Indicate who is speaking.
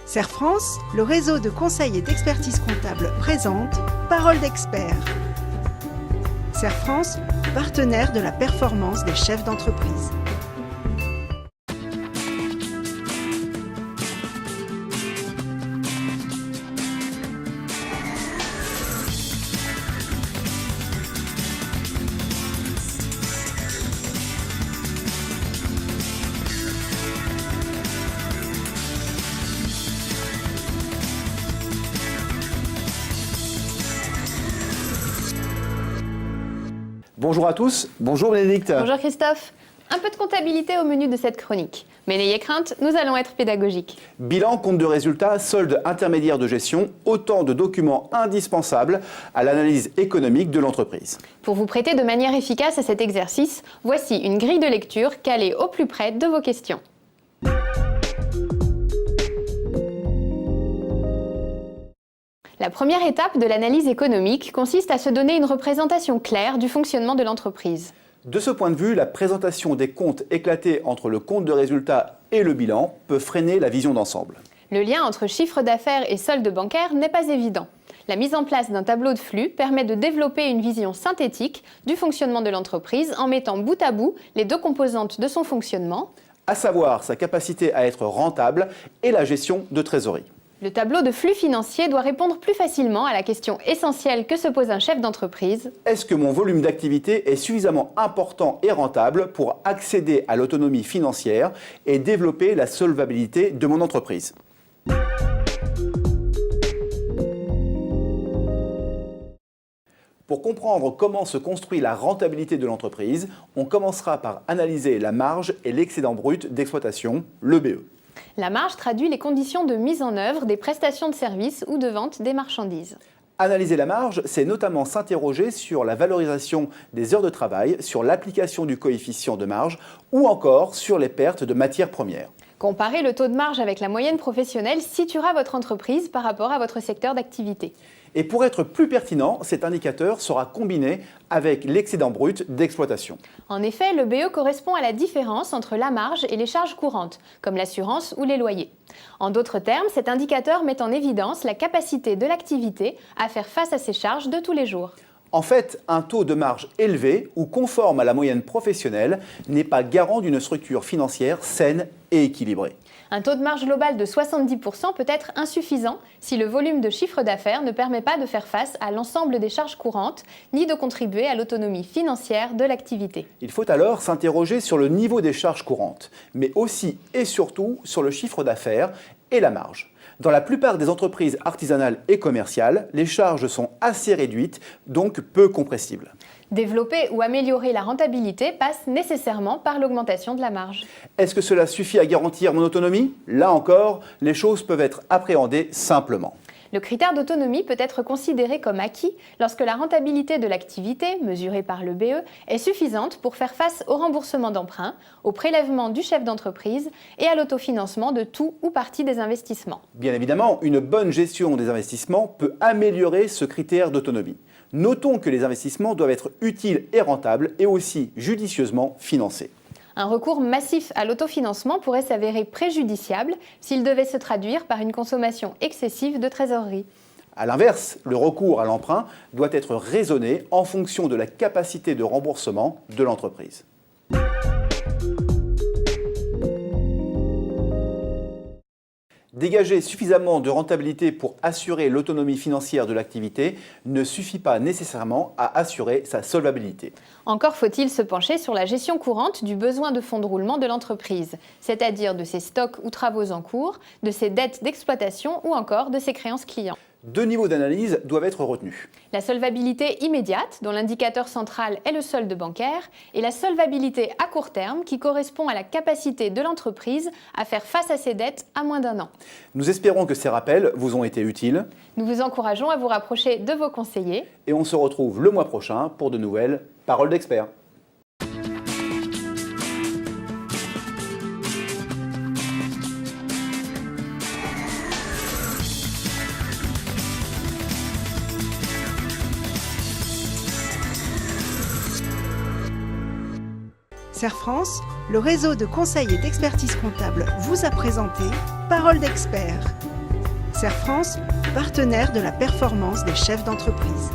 Speaker 1: Serre France, le réseau de conseil et d'expertise comptable présente Parole d'expert. Serre France, partenaire de la performance des chefs d'entreprise.
Speaker 2: Bonjour à tous, bonjour Bénédicte.
Speaker 3: Bonjour Christophe. Un peu de comptabilité au menu de cette chronique. Mais n'ayez crainte, nous allons être pédagogiques.
Speaker 2: Bilan, compte de résultats, solde intermédiaire de gestion, autant de documents indispensables à l'analyse économique de l'entreprise.
Speaker 3: Pour vous prêter de manière efficace à cet exercice, voici une grille de lecture calée au plus près de vos questions. La première étape de l'analyse économique consiste à se donner une représentation claire du fonctionnement de l'entreprise.
Speaker 2: De ce point de vue, la présentation des comptes éclatés entre le compte de résultat et le bilan peut freiner la vision d'ensemble.
Speaker 3: Le lien entre chiffre d'affaires et solde bancaire n'est pas évident. La mise en place d'un tableau de flux permet de développer une vision synthétique du fonctionnement de l'entreprise en mettant bout à bout les deux composantes de son fonctionnement,
Speaker 2: à savoir sa capacité à être rentable et la gestion de trésorerie.
Speaker 3: Le tableau de flux financier doit répondre plus facilement à la question essentielle que se pose un chef d'entreprise.
Speaker 2: Est-ce que mon volume d'activité est suffisamment important et rentable pour accéder à l'autonomie financière et développer la solvabilité de mon entreprise ? Pour comprendre comment se construit la rentabilité de l'entreprise, on commencera par analyser la marge et l'excédent brut d'exploitation, le BE.
Speaker 3: La marge traduit les conditions de mise en œuvre des prestations de services ou de vente des marchandises.
Speaker 2: Analyser la marge, c'est notamment s'interroger sur la valorisation des heures de travail, sur l'application du coefficient de marge ou encore sur les pertes de matières premières.
Speaker 3: Comparer le taux de marge avec la moyenne professionnelle situera votre entreprise par rapport à votre secteur d'activité.
Speaker 2: Et pour être plus pertinent, cet indicateur sera combiné avec l'excédent brut d'exploitation.
Speaker 3: En effet, le BE correspond à la différence entre la marge et les charges courantes, comme l'assurance ou les loyers. En d'autres termes, cet indicateur met en évidence la capacité de l'activité à faire face à ses charges de tous les jours.
Speaker 2: En fait, un taux de marge élevé ou conforme à la moyenne professionnelle n'est pas garant d'une structure financière saine et équilibrée.
Speaker 3: Un taux de marge global de 70% peut être insuffisant si le volume de chiffre d'affaires ne permet pas de faire face à l'ensemble des charges courantes, ni de contribuer à l'autonomie financière de l'activité.
Speaker 2: Il faut alors s'interroger sur le niveau des charges courantes, mais aussi et surtout sur le chiffre d'affaires et la marge. Dans la plupart des entreprises artisanales et commerciales, les charges sont assez réduites, donc peu compressibles.
Speaker 3: Développer ou améliorer la rentabilité passe nécessairement par l'augmentation de la marge.
Speaker 2: Est-ce que cela suffit à garantir mon autonomie ? Là encore, les choses peuvent être appréhendées simplement.
Speaker 3: Le critère d'autonomie peut être considéré comme acquis lorsque la rentabilité de l'activité, mesurée par le BE, est suffisante pour faire face au remboursement d'emprunts, au prélèvement du chef d'entreprise et à l'autofinancement de tout ou partie des investissements.
Speaker 2: Bien évidemment, une bonne gestion des investissements peut améliorer ce critère d'autonomie. Notons que les investissements doivent être utiles et rentables et aussi judicieusement financés.
Speaker 3: Un recours massif à l'autofinancement pourrait s'avérer préjudiciable s'il devait se traduire par une consommation excessive de trésorerie.
Speaker 2: A l'inverse, le recours à l'emprunt doit être raisonné en fonction de la capacité de remboursement de l'entreprise. Dégager suffisamment de rentabilité pour assurer l'autonomie financière de l'activité ne suffit pas nécessairement à assurer sa solvabilité.
Speaker 3: Encore faut-il se pencher sur la gestion courante du besoin de fonds de roulement de l'entreprise, c'est-à-dire de ses stocks ou travaux en cours, de ses dettes d'exploitation ou encore de ses créances clients.
Speaker 2: Deux niveaux d'analyse doivent être retenus.
Speaker 3: La solvabilité immédiate, dont l'indicateur central est le solde bancaire, et la solvabilité à court terme, qui correspond à la capacité de l'entreprise à faire face à ses dettes à moins d'un an.
Speaker 2: Nous espérons que ces rappels vous ont été utiles.
Speaker 3: Nous vous encourageons à vous rapprocher de vos conseillers.
Speaker 2: Et on se retrouve le mois prochain pour de nouvelles Paroles d'experts.
Speaker 1: Serre France, le réseau de conseil et d'expertise comptable vous a présenté Parole d'expert. Serre France, partenaire de la performance des chefs d'entreprise.